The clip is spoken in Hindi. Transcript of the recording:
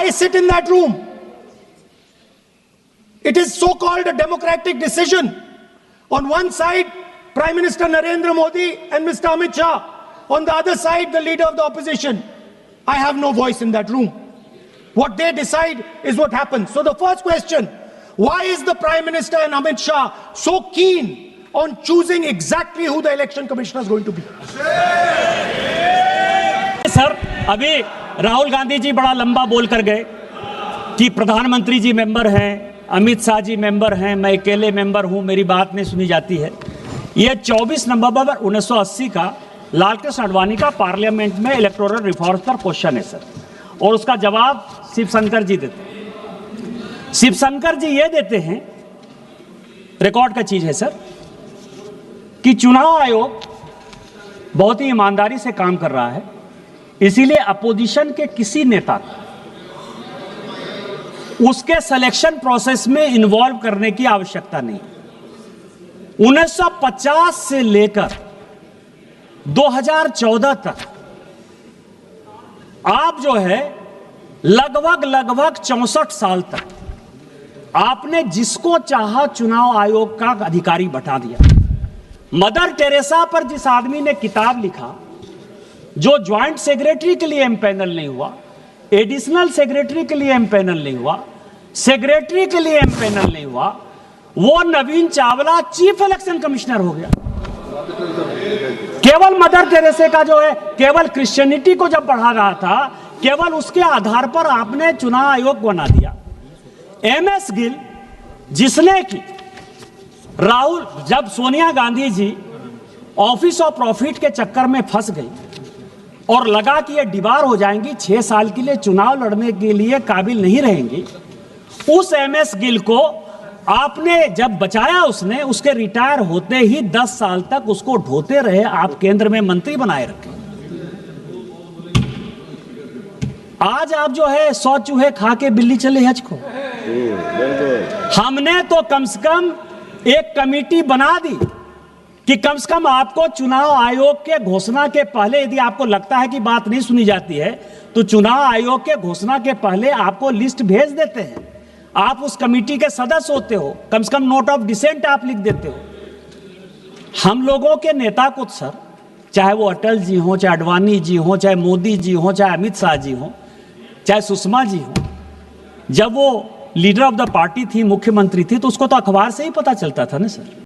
I sit in that room. It is so-called a democratic decision. On one side, Prime Minister Narendra Modi and Mr. Amit Shah. On the other side, the leader of the opposition. I have no voice in that room. What they decide is what happens. So the first question, why is the Prime Minister and Amit Shah so keen on choosing exactly who the election commissioner is going to be? Sir, अभी राहुल गांधी जी बड़ा लंबा बोल कर गए कि प्रधानमंत्री जी मेंबर हैं, अमित शाह जी मेंबर हैं, मैं अकेले मेंबर हूं, मेरी बात नहीं सुनी जाती है। यह 24 नवंबर 1980 का लालकृष्ण आडवाणी का पार्लियामेंट में इलेक्टोरल रिफॉर्म पर क्वेश्चन है सर, और उसका जवाब शिवशंकर जी देते हैं। शिवशंकर जी ये देते हैं, रिकॉर्ड का चीज है सर, कि चुनाव आयोग बहुत ही ईमानदारी से काम कर रहा है, इसीलिए अपोजिशन के किसी नेता को उसके सिलेक्शन प्रोसेस में इन्वॉल्व करने की आवश्यकता नहीं। 1950 से लेकर 2014 तक आप जो है लगभग 64 साल तक आपने जिसको चाहा चुनाव आयोग का अधिकारी बैठा दिया। मदर टेरेसा पर जिस आदमी ने किताब लिखा, जो ज्वाइंट सेक्रेटरी के लिए एमपैनल नहीं हुआ, एडिशनल सेक्रेटरी के लिए एमपैनल नहीं हुआ, सेक्रेटरी के लिए एमपैनल नहीं हुआ, वो नवीन चावला चीफ इलेक्शन कमिश्नर हो गया। केवल मदर टेरेसा का जो है, केवल क्रिश्चियनिटी को जब बढ़ा रहा था, केवल उसके आधार पर आपने चुनाव आयोग बना दिया। एमएस गिल, जिसने कि राहुल, जब Sonia Gandhi ji office of profit के चक्कर में फंस गई और लगा कि ये डिबार हो जाएंगी, 6 साल के लिए चुनाव लड़ने के लिए काबिल नहीं रहेंगी, उस एमएस गिल को आपने जब बचाया, उसने उसके रिटायर होते ही 10 साल तक उसको ढोते रहे, आप केंद्र में मंत्री बनाए रखे। आज आप जो है 100 चूहे खा के बिल्ली चले हज को। हमने तो कम से कम एक कमेटी बना दी कि कम से कम आपको चुनाव आयोग के घोषणा के पहले, यदि आपको लगता है कि बात नहीं सुनी जाती है, तो चुनाव आयोग के घोषणा के पहले आपको लिस्ट भेज देते हैं। आप उस कमेटी के सदस्य होते हो, कम से कम नोट ऑफ डिसेंट आप लिख देते हो। हम लोगों के नेता को सर, चाहे वो अटल जी हो, चाहे आडवाणी जी हो, चाहे मोदी जी हो, चाहे अमित शाह जी हो, चाहे सुषमा जी हो, जब वो लीडर ऑफ द पार्टी थी, मुख्यमंत्री थी, तो उसको तो अखबार से ही पता चलता था ना सर।